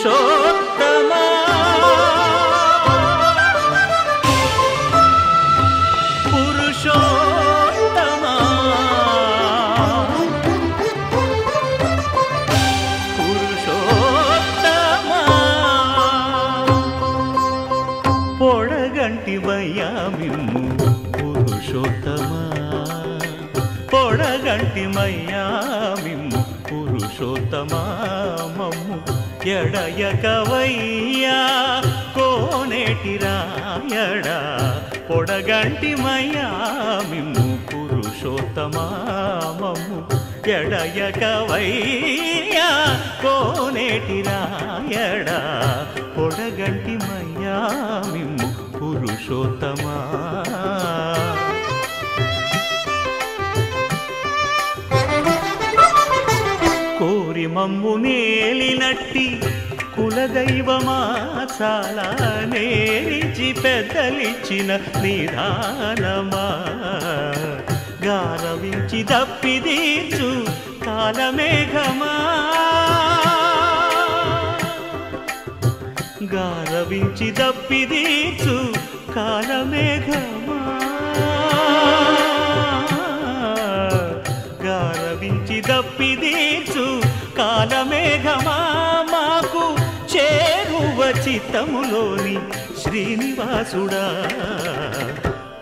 పురుషోత్తమా పురుషోత్తమా పురుషోత్తమా పొడగంటివయ్యా మిమ్ము పురుషోత్తమా పొడగంటిమయ్యా మిమ్ము పురుషోత్తమా మమ్ము ఎడయకవయ్యా కోనేటి రాయడా పొడగంటిమయ్యా మిమ్ము పురుషోత్తమా మమ్ము ఎడయకవయ్యా కోనేటి రాయడా పొడగంటిమయ్యా మిమ్ము పురుషోత్తమా కోరి మమ్ము నేలినట్టి కులదైవమా చాలా నేరిచి పెద్దలిచ్చిన నిదానమా గారవించి దప్పిదీర్చు కాలమేఘమా గారవించి దప్పిదీర్చు కాలమేఘమా గారవించి దప్పిదీర్చు కాలమేఘమా మాకు చేరువ చిత్తములోని శ్రీనివాసుడా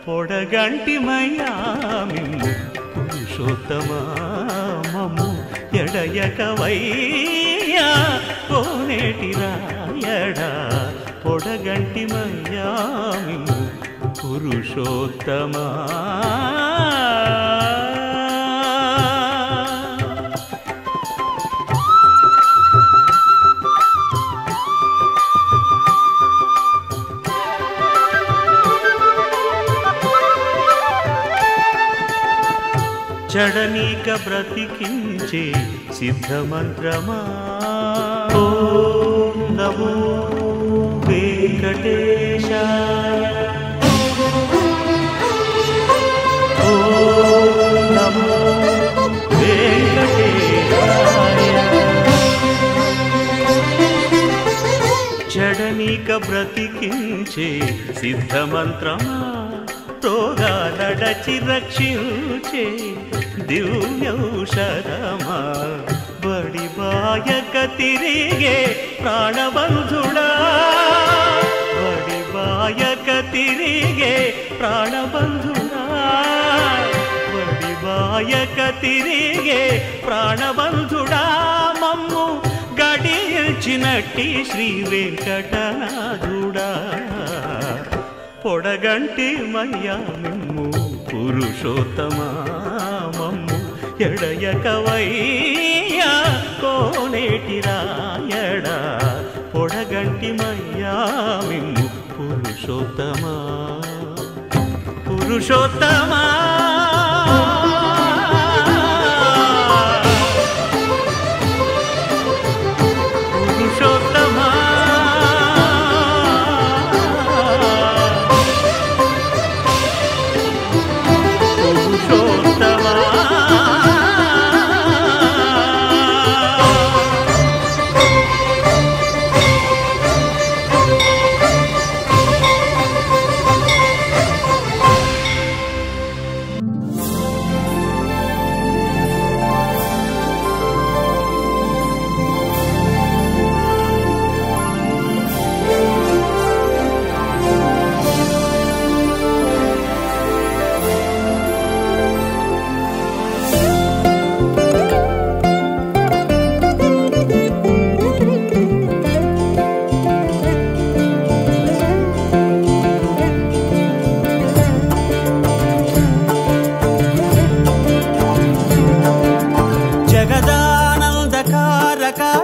పొడగంటిమయ్యా మిమ్ము పురుషోత్తమా మమ్ము ఎడయకవయ్యా కోనేటి రాయడా పొడగంటిమయ్యా మిమ్ము పురుషోత్తమా జడనీక బ్రతికించే సిద్ధమంత్రమా ఓం నమో వెంకటేశాయ ఓం నమో వెంకటేశాయ జడనీక బ్రతికించే సిద్ధమంత్రమా రోగాలడచి రక్షించే దివ్యౌషధమా బడిబాయక తిరిగే ప్రాణబంధుడా బడిబాయక తిరిగే ప్రాణబంధుడా బడిబాయక తిరిగే ప్రాణబంధుడా మమ్ము గడిచినట్టి శ్రీ వెంకటనాథుడా పొడగంటిమయ్యా మిమ్ము పురుషోత్తమా మమ్ము ఎడయకవయ్యా కోనేటి రాయడా పొడగంటిమయ్యా మిమ్ము పురుషోత్తమా పురుషోత్తమా పురుషోత్తమా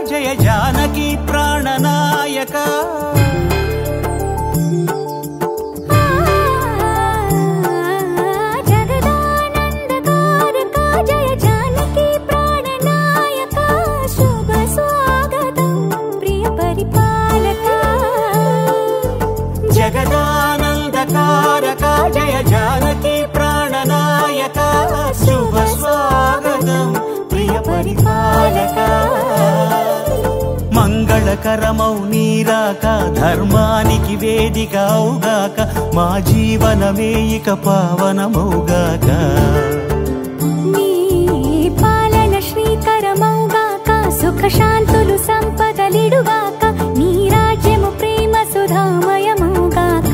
జయ జానకి ప్రాణనాయక జగదానందకారక జయ జానకి ప్రాణనాయక శుభ స్వాగతం ప్రియ పరిపాలక జగదానందకారక జయ జానకి ప్రాణనాయక శుభ స్వాగతం ప్రియ పరిపాలక మంగళ మంగళకరమౌ నీరాక ధర్మానికి వేదిక అవుగాక మా జీవనమే ఇక పావనమౌగాక నీ పాలన శ్రీకరమౌగాక సుఖ శాంతులు సంపదలిడుగాక నీ రాజ్యము ప్రేమ సుధామయమౌగాక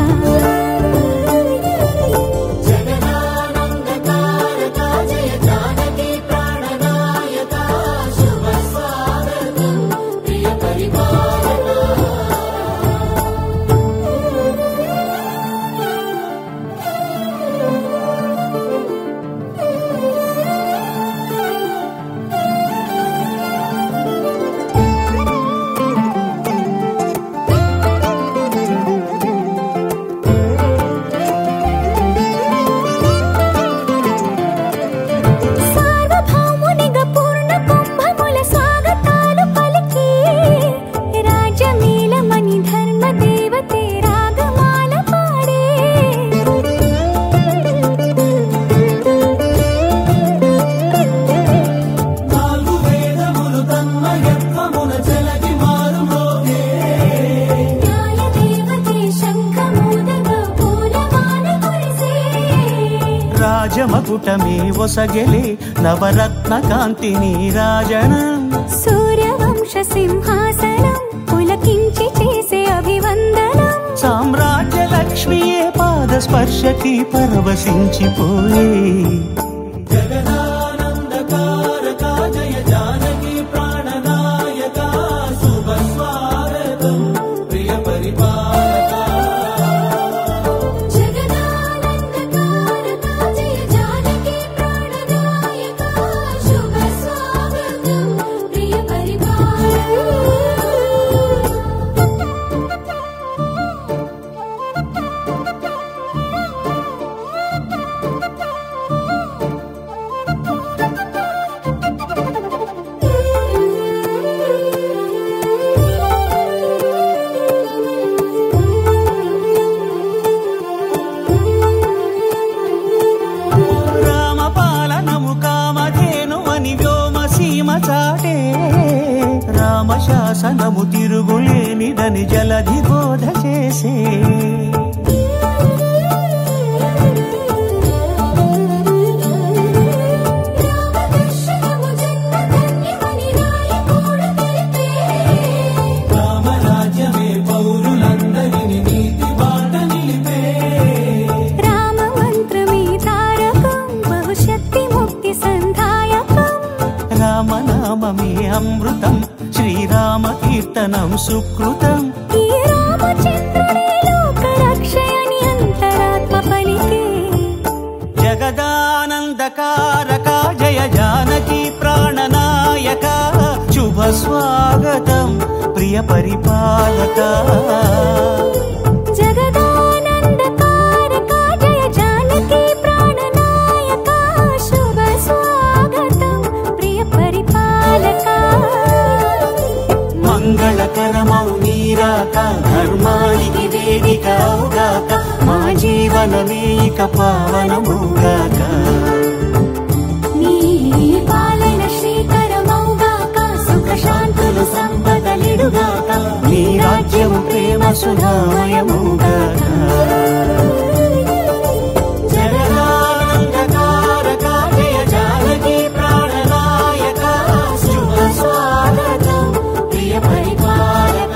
రాజమకుటమే ఒసగెలే నవరత్న కాంతి నీరాజనం సూర్యవంశ సింహాసనం పులకించి చేసే అభివందనం సామ్రాజ్య లక్ష్మియే పాద స్పర్శకి పరవశించిపోయే జగదానందకారక జయ జానకి ప్రాణనాయక శుభ స్వాగతం ప్రియ పరిపాలక రామశాసనము తిరుగులేనిదని జలధి బోధ చేసే రామరాజ్యమే పౌరులందరిని నీతి బాట నిలిపే రామ మంత్రమే తారకం బహుశక్తి ముక్తి సంధాయకం రామనామమే అమృతం శ్రీరామ కీర్తనం సుకృతం ఈ రామచంద్రుడే లోక రక్షయని అంతరాత్మ పలికే జగదానందకారక జయ జానకి ప్రాణనాయక శుభ స్వాగతం ప్రియ పరిపాలక జగదానందకారక జయ జానకి ప్రాణనాయక శుభ స్వాగతం ప్రియ పరిపాలక మంగళకరమౌ నీరాక ధర్మానికి వేదిక అవుగాక మా జీవనమే ఇక పావనమౌగాక నీ పాలన శ్రీకరమౌగాక సుఖ శాంతులు సంపదలిడుగాక నీ రాజ్యము ప్రేమ సుధామయమౌగాక జగదానందకారక జయ జానకి ప్రాణనాయక శుభ స్వాగతం ప్రియ పరిపాలక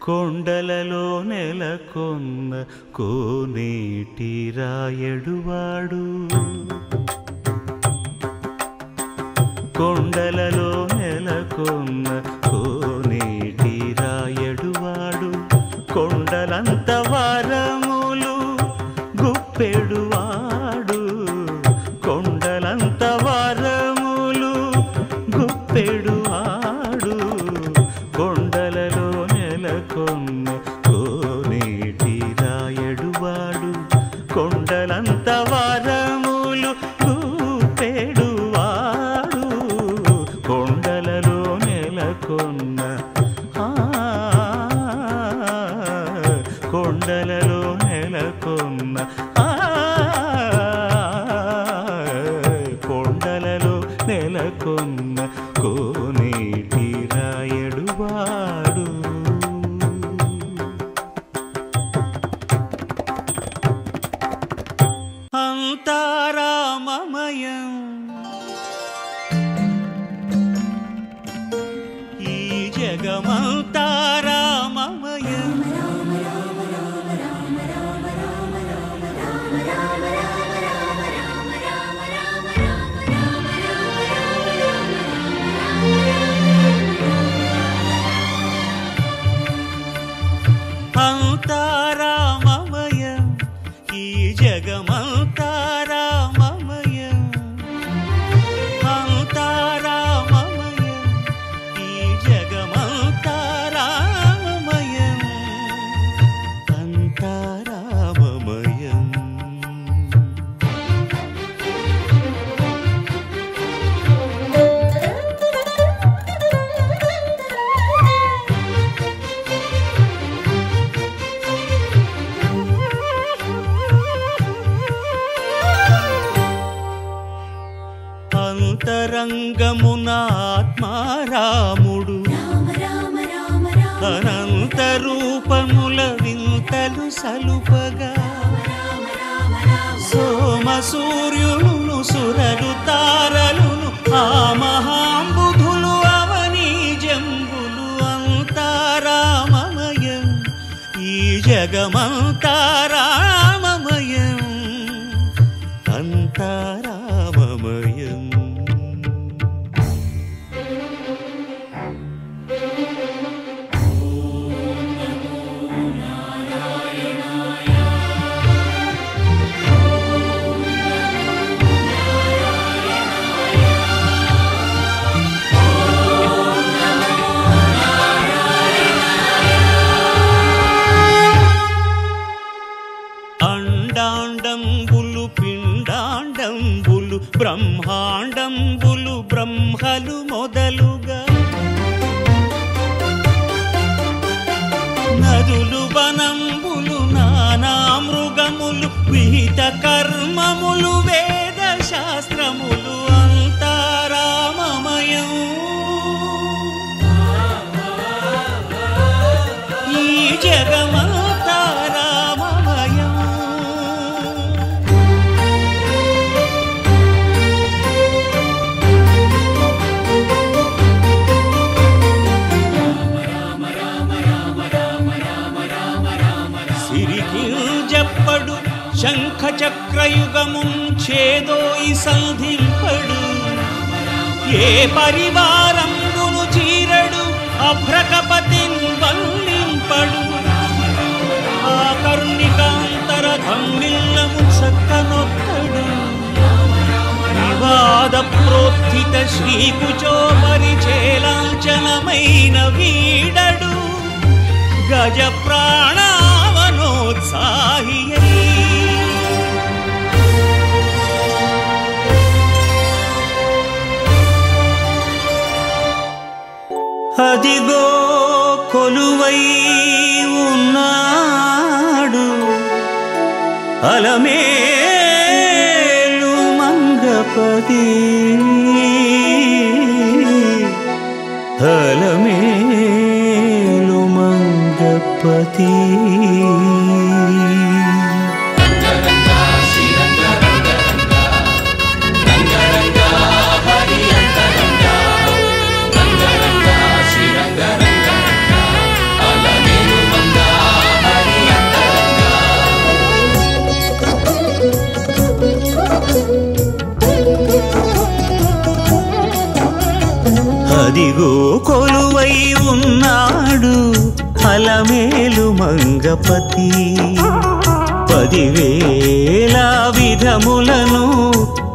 కొండలలో నెలకొన్న కోనేటి రాయడువాడు కొండలలో నెలకొన్న కోనేటి రాయడువాడు కొండలంత వారములు గుప్పెడువాడు కొండలంత వారములు గుప్పెడువాడు కొండలలో నెలకొన్న కోనేటి రాయడువాడు కొండలంత వారములు గుప్పెడువాడు కొండ కొండలలో నెలకొన్న కొండలలో నెలకొన్న కోనేటి రాయడు వాడు అంతారామమయం ఈ జగమంతారామమయం అంతారామమయం ఈ జగమంతారామమయం అంతారామమయం ఈ జగమంతారామమయం అంతారామమయం అంతరంగమున ఆత్మారాముడు అనంత రూపముల వింతలు సలుపగా సోమ సూర్యులను సురలు తారలును ఆ మహాంబుధులు అవనీ జంబులు అంతారామమయం ఈ జగమంతారామమయం అంతారామమయం అండాండంబులు పిండాండంబులు బ్రహ్మాండంబులు బ్రహ్మలు మొదలుగా నదులు వనంబులు నానా మృగములు విహిత కర్మములు వేద శాస్త్రములు అంతారామమయం ఈ జగమంతారామమయం సిరికింజప్పడు శంఖ చక్రయుగముంచేదోయి సంధింపడు ఏ పరివారంబును చీరడు అభ్రకపతిన్ వల్లింపడు ఆ కర్ణికాంతర ధమ్మిల్లము చక్కనొక్కడు వివాద ప్రోత్థిత శ్రీకుచో పరిచేలాంఛనమైన వీడడు గజ ప్రాణావనోత్సాహియై అదిగో కొలువై ఉన్నాడు అలమేలు మంగపతి అలమేలు మంగపతి అదిగో కొలువై ఉన్నాడు అలమేలు మంగపతి 10,000 విధములను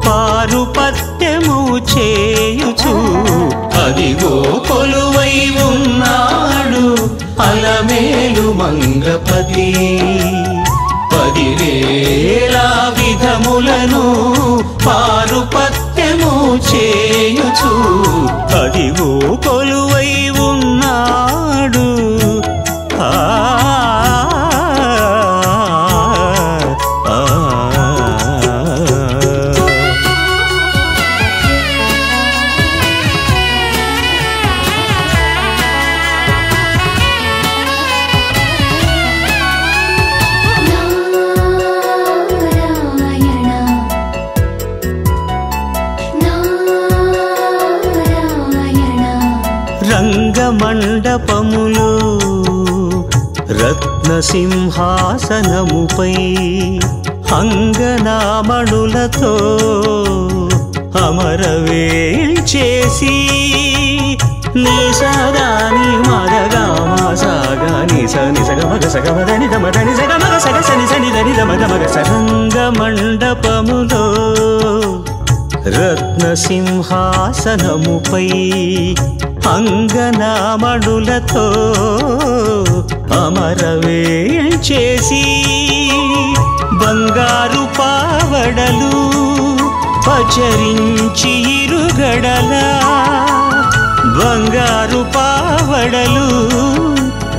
పారుపత్యము చేయుచు అదిగో కొలువై ఉన్నాడు అలమేలు మంగపతి 10,000 విధములను పారుపత్యము చేయుచు అదిగో కొలువై ఉన్నాడు రత్నసింహాసనముపై అంగనామణులతో అమరవేల్చేసి నిసదాని మదగామాసాగా నిస నిసగమగ సగమదని దమదని సగమగ సగసని సని దని దమదమగ సరంగ మండపములో రత్నసింహాసనముపై అంగనామణులతో అమరవేల్చేసి బంగారు పావడలు పచరించి ఇరుగడలా బంగారు పావడలు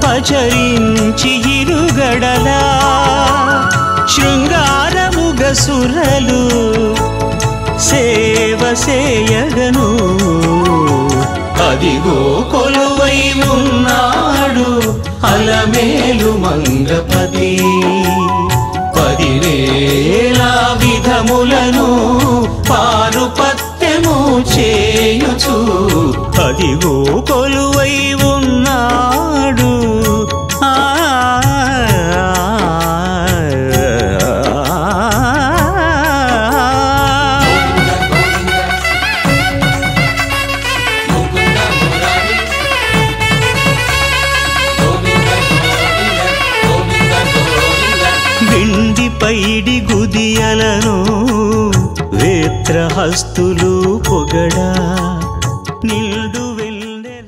పచరించి ఇరుగడలా శృంగారముగ సురలు సేవ సేయగను అదిగో కొలువై ఉన్నాడు అలమేలు మంగపతి 10,000 విధములను పారుపత్యము చేయుచు అదిగో కొలువై ఉన్నాడు పైడి గుదియలను వేత్రహస్తులు పొగడా నిల్డు వెన్నెల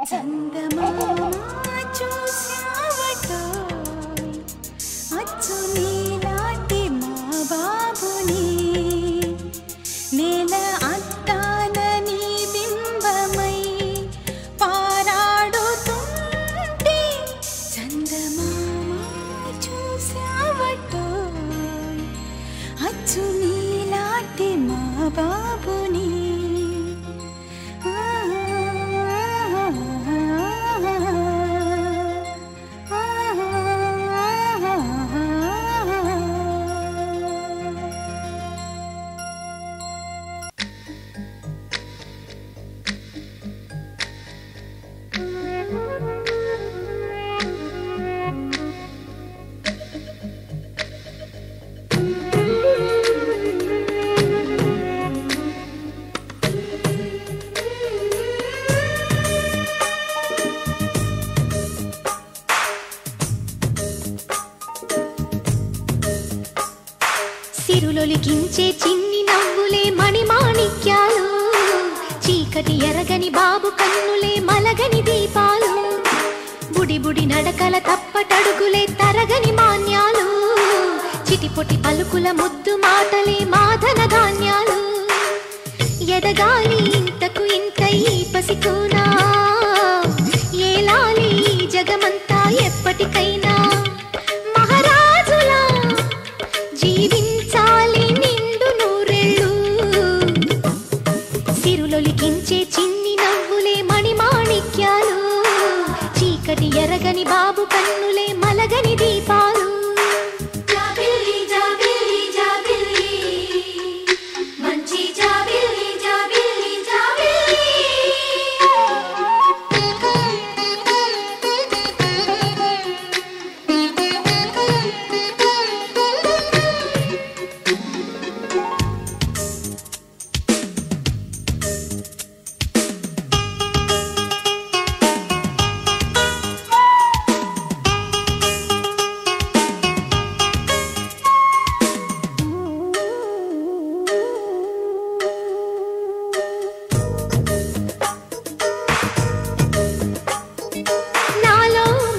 చందమామ చూశావటోయ్ అచ్చు నీలాంటి మా బాబుని నేల అద్దాన నీ బింబమై పారాడుతుంటే చందమామ చూశావటోయ్ అచ్చు నీలాంటి మా బాబుని సిరులొలికించే చిన్ని నవ్వులే మణిమాణిక్యాలు చీకటి ఎరగని బాబు కన్నులే మలగని దీపాలు బుడి బుడి నడకల తప్పటడుగులే తరగని మాన్యాలు చిటిపొటి పలుకుల ముద్దు మాటలే మాధన ధాన్యాలు ఎదగాలి ఇంతకు ఇంత ఈ పసికోనా ఏలాలి జగమంతా ఎప్పటికైనా మహారాజులా జీవించాలి నిండు నూరెళ్ళు సిరులొలికించే చిన్ని నవ్వులే మణిమాణిక్యాలు చీకటి ఎరగని బాబు కన్నులే మలగని దీపాలు జాబిల్లి జాబిల్లి జాబిల్లి మంచి జాబిల్లి జాబిల్లి జాబిల్లి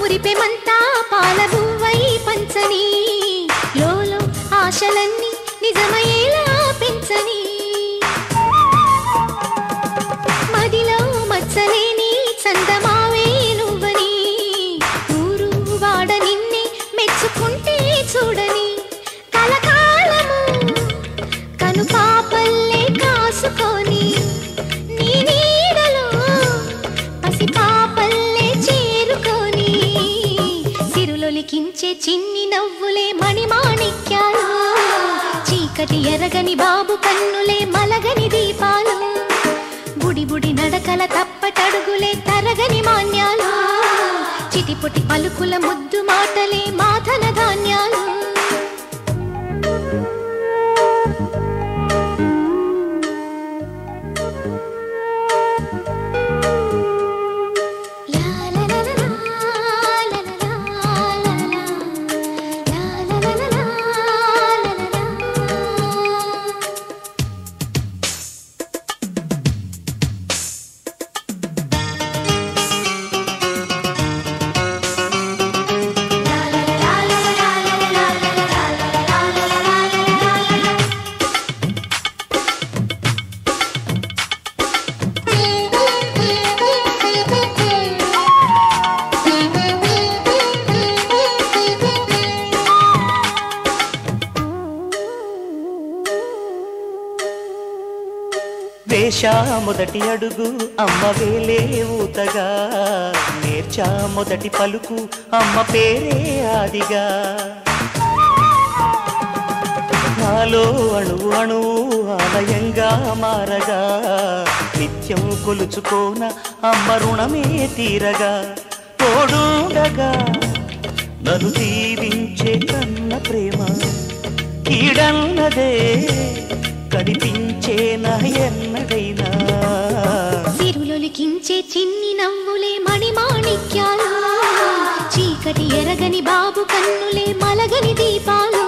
మురిపెమంతా పాలబువ్వై పంచని లోలో ఆశలన్నీ నిజమయ్యేలా పెంచని మదిలో మచ్చలేని చందమావే నువ్వని ఊరు వాడ నిన్నే మెచ్చుకుంటే చూడని కలకాలము కను పాపల్లే కాసుకొని నీ నీడలో పసి పాపల్లే చేరుకొని సిరులొలికించే చిన్ని నవ్వులే మణిమాణిక్యాలు చీకటి ఎరగని బాబు కన్నులే మలగని దీపాలు బుడి బుడి నడకల తప్పటడుగులే తరగని మాన్యాలు చిటిపొటి పలుకుల ముద్దు మాటలే మాధన ధాన్యాలు వేశా మొదటి అడుగు అమ్మ వేలే ఊతగా నేర్చా మొదటి పలుకు అమ్మ పేరే ఆదిగా నాలో అణువు అణువు ఆలయంగా మారగా నిత్యం కొలుచుకోన అమ్మ రుణమే తీరగా తోడుండగా నన్ను దీవించే కన్న ప్రేమ కీడన్నదే కనిపించేనా ఎన్నడైనా సిరులొలికించే చిన్ని నవ్వులే మణిమాణిక్యాలు చీకటి ఎరగని బాబు కన్నులే మలగని దీపాలు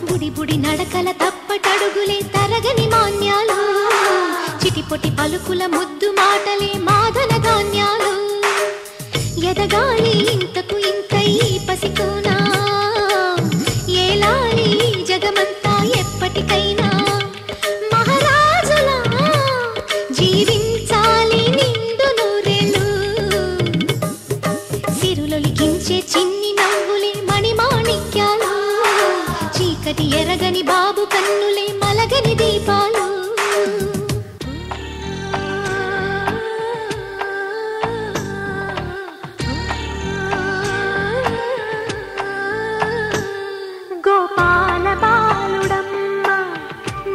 బుడి బుడి నడకల తప్పటడుగులే తరగని మాన్యాలు చిటిపొటి పలుకుల ముద్దు మాటలే మాధన ధాన్యాలు ఎదగాలి ఇంతకు ఇంత ఈ పసికోనా ఏలాలి జగమంతా ఎప్పటికైనా మహారాజులా జీవించాలి నిండు నూరేళ్ళు సిరులొలికించే చిన్ని నవ్వులే మణిమాణిక్యాలు చీకటి ఎరగని బాబు కన్నులే మలగని దీపాలు గోపాల బాలుడమ్మ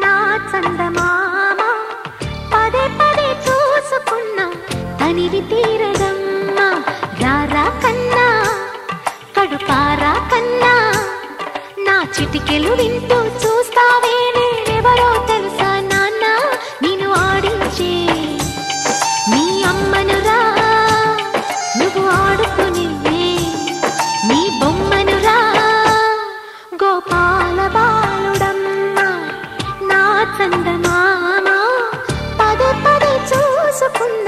నా చందమామ పదే పదే చూసుకున్న తనివి తీరదమ్మ రారా కన్నా కడుపారా కన్నా నా చిటికెలు వింటూ చూస్తావే నేనెవరో తెలుసా నాన్న నేను ఆడించే నీ అమ్మనురా నువ్వు ఆడుకునే నీ బొమ్మనురా గోపాల బాలుడమ్మ నా చందమామ పదే పదే చూసుకున్న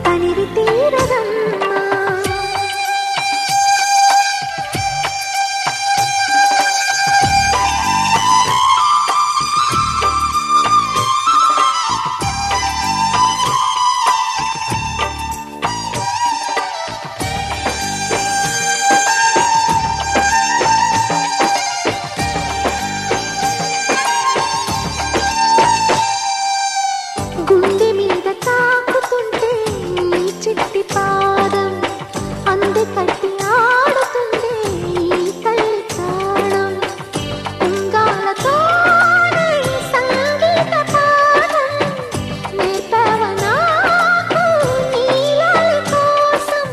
తనివి తీరదమ్మ గుండె మీద తాకుతుంటే నీ చిట్టి పాదం అంది కట్టి ఆడుతుండే ఈ తల్లి తాళం ఉంగాలతోనే సంగీత పాఠం నేర్పవ నాకు నీలాలి కోసం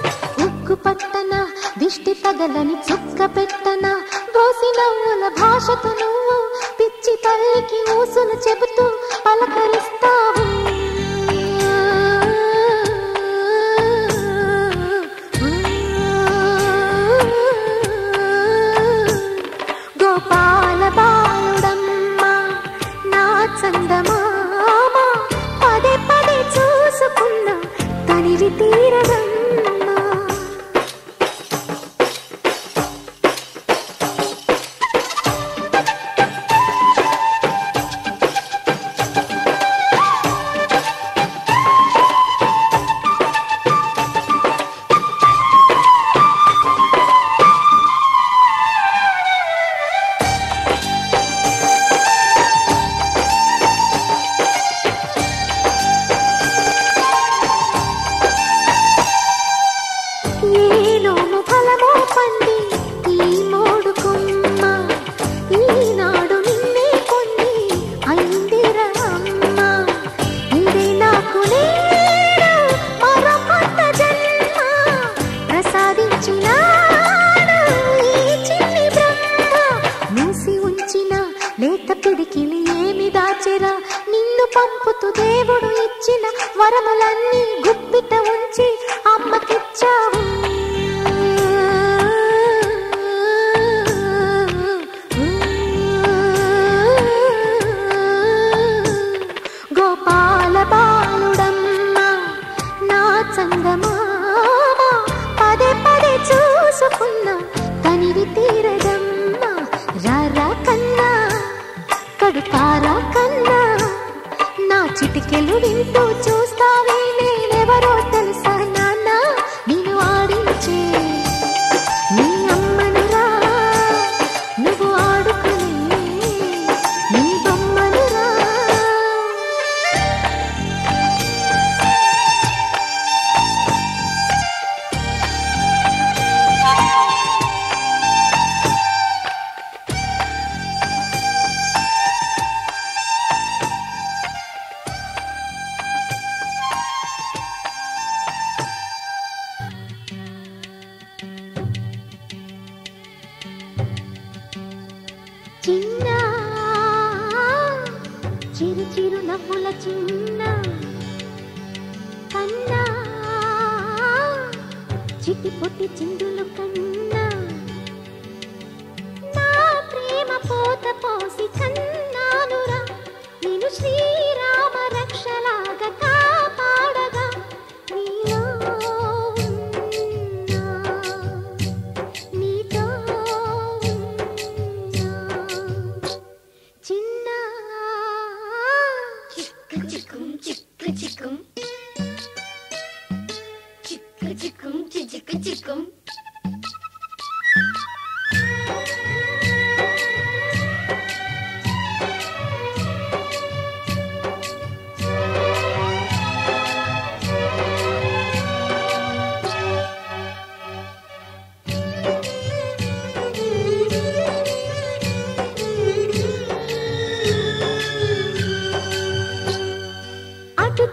ఉక్కు పట్టన దిష్టి తగలని చుక్క పెట్టన దోసి నవ్వుల భాషతో నువ్వు పిచ్చి తల్లికి ఊసులు చెబుతూ పలకరిస్తావు గోపాల బాలుడమ్మ నా చందమామ పదే పదే చూసుకున్న తనివి తీరదమ్మ ఏలోము ఫలమో పండి ఈ మోడు కొమ్మ ఈనాడు నిన్నే కొన్ని అయిందిరా అమ్మ ఇదే నాకు నేను మరో కొత్త జన్మ ప్రసాదించినాడు ఈ చిన్ని బ్రహ్మ మూసి ఉంచిన లేత పిడికిలి ఏమి దాచెరా నిన్ను పంపుతూ దేవుడు ఇచ్చిన వరములన్నీ గుప్పిట ఉంచి అమ్మకిచ్చావు గోపాల బాలుడమ్మ నా చందమామ పదే పదే చూసుకున్న తనివి తీరదమ్మ రారా కన్నా కడుపారా కన్నా నా చిటికెలు వింటూ చూస్తావే నేనెవరో తెలుసా నాన్న నేను ఆడించే నీ అమ్మనురా నువ్వు ఆడుకునే నీ బొమ్మనురా చిన్న చిరు చిరు నవ్వుల చిన్న కన్నా చిట్టి పొట్టి చిందులు కన్నా నా ప్రేమ పోత పోసి కన్నానురా నేను శ్రీరామ రక్షలాగా కాపాడగా నీలో ఉన్నా చిక్కుం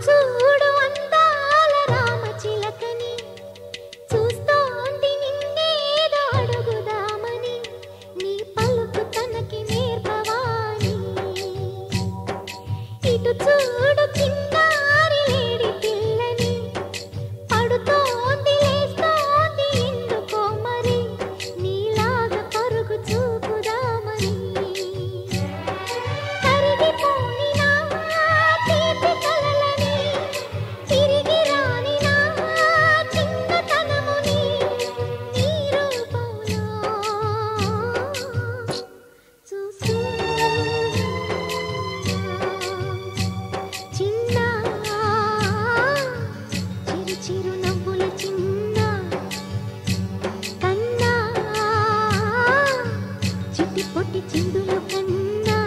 చూడు అందాల రామచిలకని చూస్తోంది నిన్నేదో అడుగుదామని నీ పలుకు తనకి నేర్పవాని ఇటు చూడు చిన్నారి లేడి పిల్లని పడుతోంది లేస్తోంది ఎందుకో మరి నీలాగా పరుగు చూపుదామని కరిగిపోని నా తీపి కలలని తిరిగి రాని నా చిన్నతనముని నీ రూపంలో చూస్తూ చిన్న చిరు చిరు నవ్వుల చిన్న కన్నా చిట్టి పొట్టి చిందులు కన్నా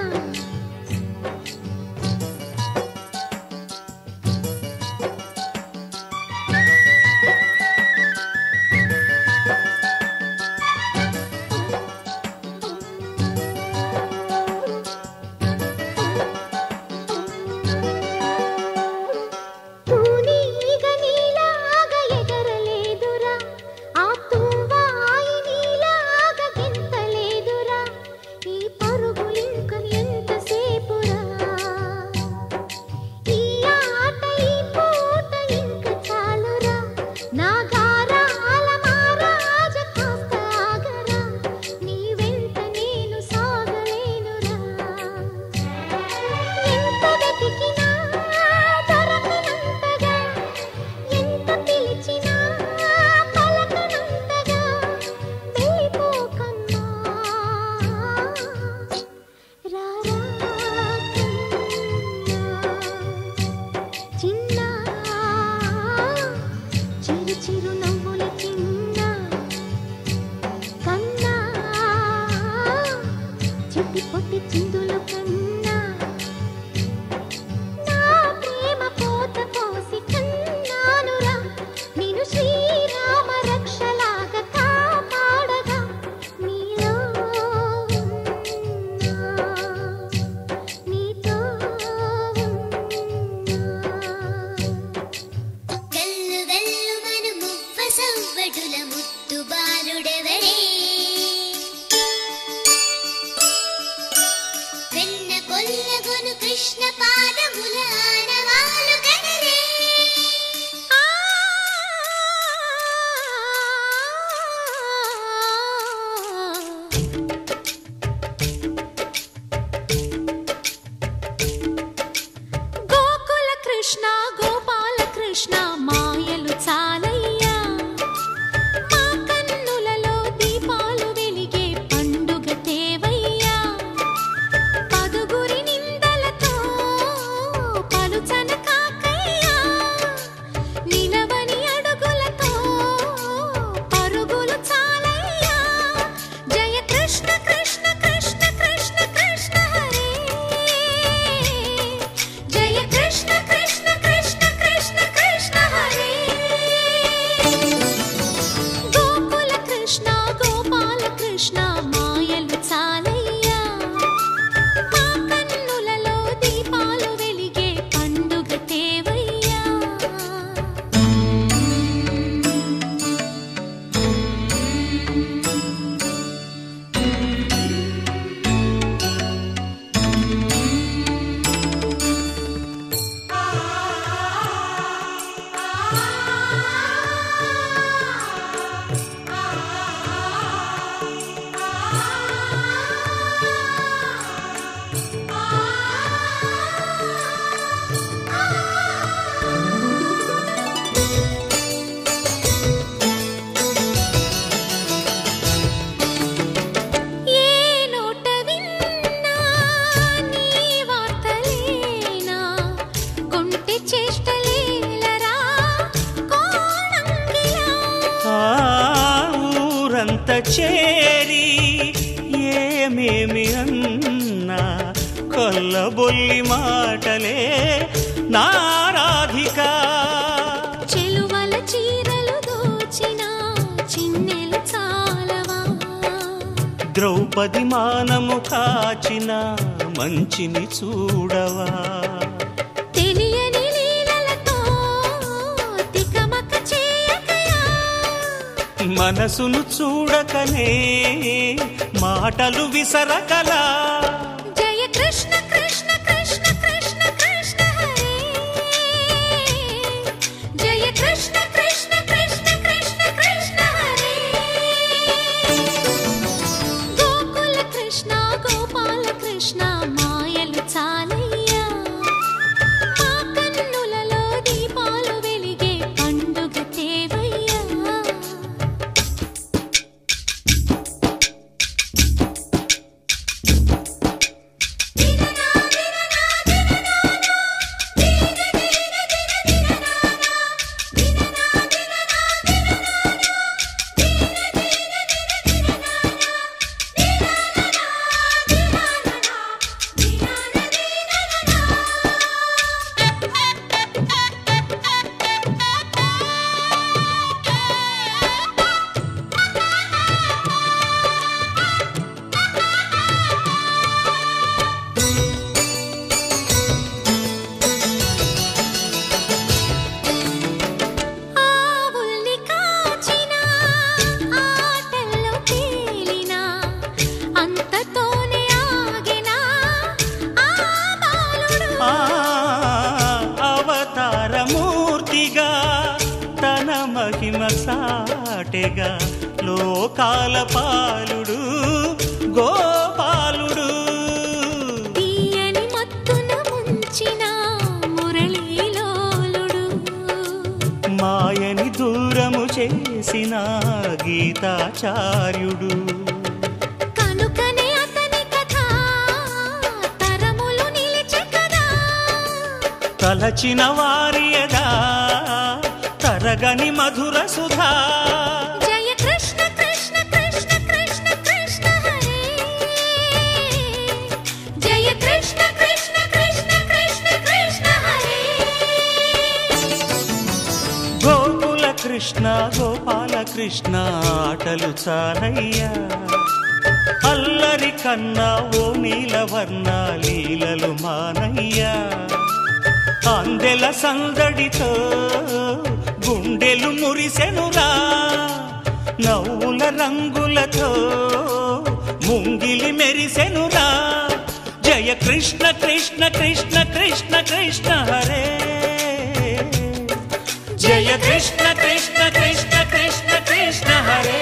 తూనీగ నీలాగా ఎగరలేదురా ఆ తువ్వాయి నీలాగా గెంతలేదురా ఈ పరుగులింక ఎంతసేపురా ఈ ఆట ఈ పూట ఇంక చాలురా నా గారాల మారాజ కాస్త ఆగరా నీ వెంట నేను సాగలేనురా ఎంత వెతికినా దొరకనంతగా ఎంత పిలిచినా పలకనంతగా వెళ్ళిపోకమ్మా రారా చిన్న చిరు చిరు నవ్వుల చిన్న కన్నా చిట్టి పొట్టి చిందులు కన్నా నా ప్రేమ పోత పోసి కన్నానురా నేను శ్రీరామ రక్షలాగా కాపాడగా నీలో ఉన్నా, నీతో ఉన్నా. గల్లు గల్లు మను మువ్వ సవ్వడుల ముద్దు బాలుడెవడే వెన్న కొల్లగొను కృష్ణ పాదముల ఆనవాలు గనరే గోకుల కృష్ణ గోపాల కృష్ణ మాయలు చాలయ్యా మా కన్నులలో దీపాలు వెలిగే పండుగ తేవయ్యా పదుగురి నిందలతో పలుచన కాకయ్యా నిలవని అడుగులతో పరుగులు చాలయ్యా జయ కృష్ణ కృష్ణ కృష్ణ కృష్ణ కృష్ణ హరే జయ కృష్ణ కృష్ణ కృష్ణ కృష్ణ కృష్ణ హరే చెంత చేరి ఏమేమి అన్నా కొల్లబొల్లి మాటలే నారాధిక. చెలువల చీరలు దోచిన చిన్నెలు చాలవా, ద్రౌపది మానము కాచిన మంచిని చూడవా, తెలియని లీలలతో తికమక చేయకయా, మనసును చూడకనే మాటలు విసరకలా. జయ కృష్ణ కృష్ణ కృష్ణ కృష్ణ కృష్ణ హరే, జయ కృష్ణ కృష్ణ కృష్ణ కృష్ణ కృష్ణ హరే. గోకుల కృష్ణ గోపాల కృష్ణ మాయలు చాలయ్యా, మా కన్నులలో దీపాలు వెలిగే పండుగ తేవయ్యా. ఆవుల్ని కాచిన ఆటల్లో తేలిన అంతతోనే ఆగిన ఆ బాలుడు, ఆ అవతారమూర్తిగా తన మహిమ సాటెగా లోకాల పాలుడు గోపాలుడు. తీయని మత్తున ముంచిన మురళీలోలుడు, మాయని దూరము చేసిన గీతాచార్యుడు. కనుకనే అతని కథ తరములు నిలిచె కదా, తలచిన వారియదా తరగని మధుర సుధా. జయ కృష్ణ కృష్ణ కృష్ణ కృష్ణ కృష్ణ హరే, జయ కృష్ణ కృష్ణ కృష్ణ కృష్ణ కృష్ణ హరే. గోకుల కృష్ణ గోపాల కృష్ణ ఆటలు చాలయ్యా, అల్లరి కన్నా ఓ నీలవర్ణ లీలలు మానయ్యా. అందెల సందడితో గుండెలు మురిసెనురా, నవ్వుల రంగులతో ముంగిలి మెరిసెనురా. జయ కృష్ణ కృష్ణ కృష్ణ కృష్ణ కృష్ణ హరే, జయ కృష్ణ కృష్ణ కృష్ణ కృష్ణ కృష్ణ హరే.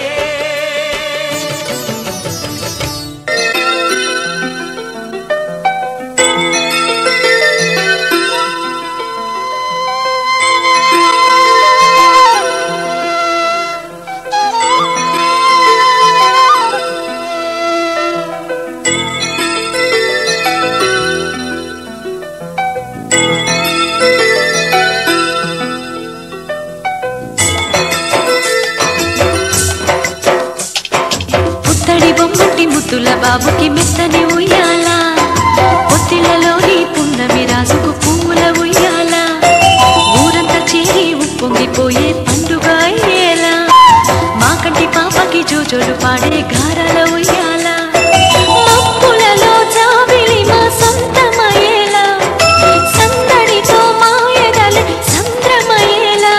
పుత్తడి బొమ్మటి ముద్దుల బాబుకి మెత్తని ఉయ్యాల, పొత్తిళ్లలోని పున్నమి రాసుకు పువ్వుల ఉయ్యాల, ఊరంతా చేరి ఉప్పొంగిపోయే పండుగ అయ్యేలా, మా కంటి పాపకి జోజోలు పాడే గారాల ఉయ్యాల, మబ్బులలో జాబిలి మా సొంతమయ్యేలా, సందడితో మా ఎదల సంద్రమయ్యేలా.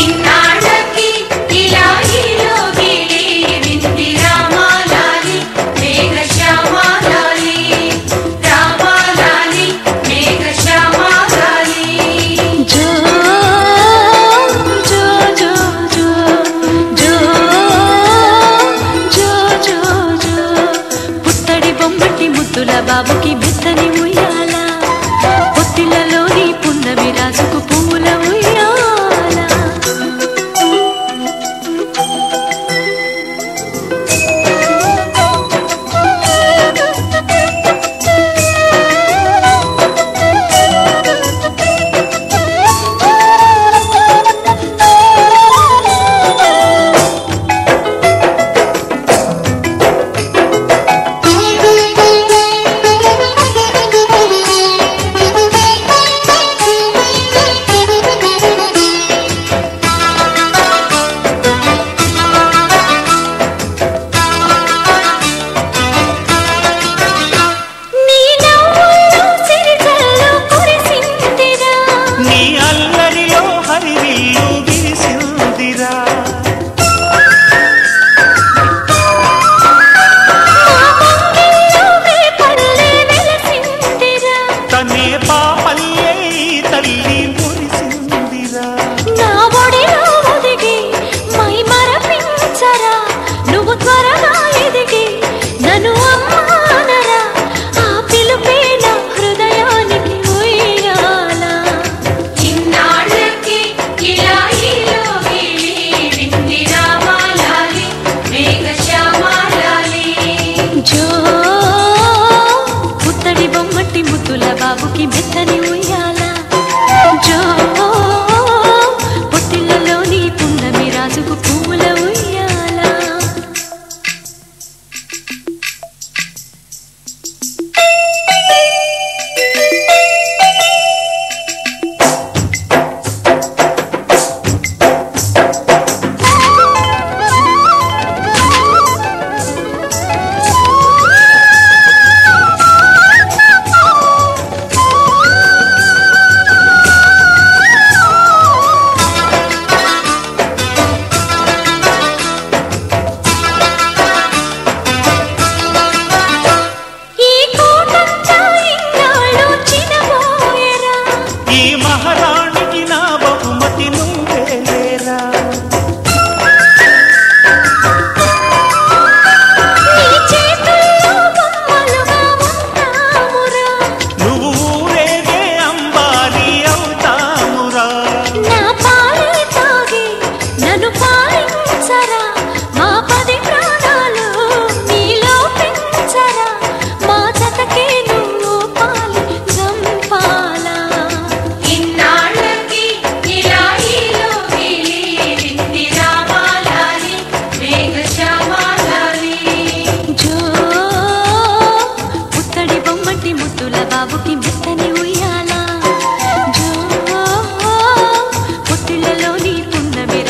ఇన్నాళ్ళకి ఇలా ఈలోగిలి వింది రామాలాలి మేఘశ్యామాలాలి, రామాలాలి మేఘశ్యామాలాలి. జో జో జో జో జో జో జో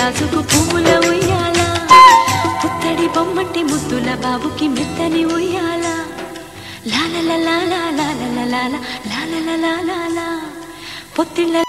రాజుకు పువ్వుల ఉయ్యాల పుత్తడి బొమ్మంటి ముద్దుల బాబుకి మెత్తని ఉయ్యాల లాల పొత్తిళ్ళ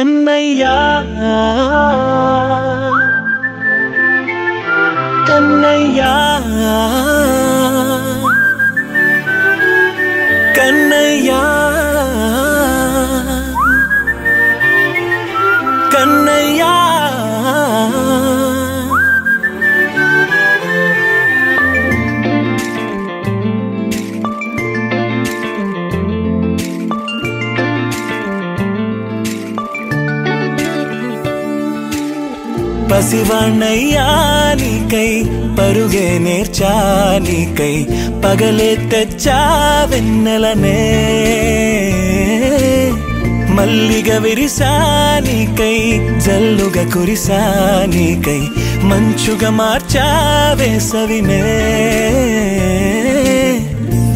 కన్నయ్యా కన్నయ్యా కన్నయ్యా కన్నయ్యా పసివాణ్ణయ్యా నీకై పరుగే నేర్చా నీకై పగలే తెచ్చా వెన్నెలనే మల్లిగా విరిసా నీకై జల్లుగా కురిసా నీకై మంచుగా మార్చా వేసవినే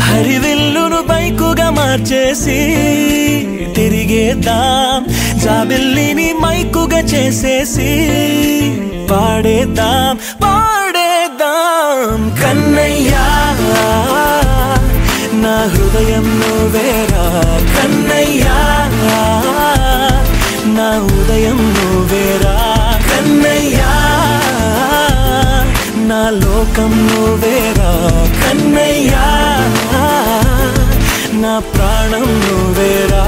హరివిల్లును బైకుగా మార్చేసి తిరిగేద్దాం జాబిల్లిని మైకుగా చేసేసి పాడేద్దాం పాడేద్దాం కన్నయ్యా నా హృదయం నువ్వేరా కన్నయ్యా నా ఉదయం నువ్వేరా కన్నయ్యా నా లోకం నువ్వేరా కన్నయ్యా నా ప్రాణం నువ్వేరా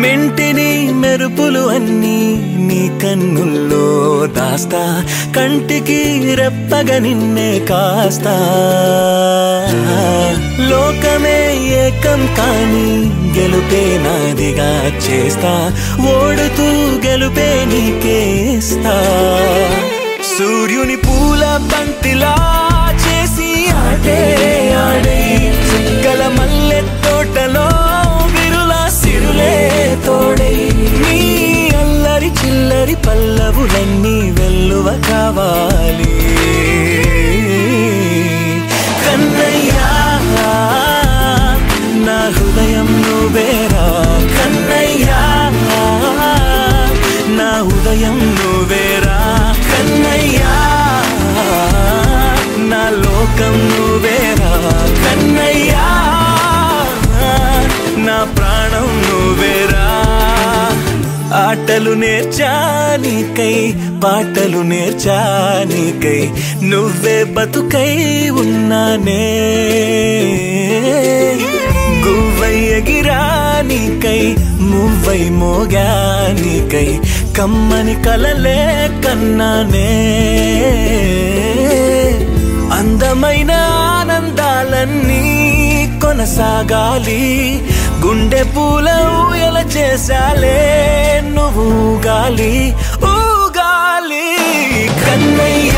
మెంటిని మెరుపులు అన్నీ నీ కన్నుల్లో దాస్తా కంటికి రెప్పగా నిన్నే కాస్తా లోకమే ఏకం కాని గెలుపే నాదిగా చేస్తా ఓడుతూ గెలుపే నీకేస్తా సూర్యుని పూల బంతిలా చేసి ఆడే ఆడే చుక్కల మల్లె తోటలో సిరులే తోడై నీ అల్లరి చిల్లరి పల్లవులన్నీ వెల్లువ కావాలి కన్నయ్యా నా హృదయం నువ్వేరా కన్నయ్యా నా ఉదయం నువ్వేరా కన్నయ్యా నా లోకం నువ్వేరా కన్నయ్యా నా ప్రాణం నువ్వేరా ఆటలు నేర్చా నీకై పాటలు నేర్చా నీకై నువ్వే బతుకై ఉన్నానే గువ్వై ఎగిరా నీకై మువ్వై మోగా నీకై కమ్మని కలలే కన్నానే అందమైన ఆనందాలన్నీ కొనసాగాలి గుండె పూల ఊయల చేసాలే నువ్వు ఊగాలి ఊగాలి కన్నయ్య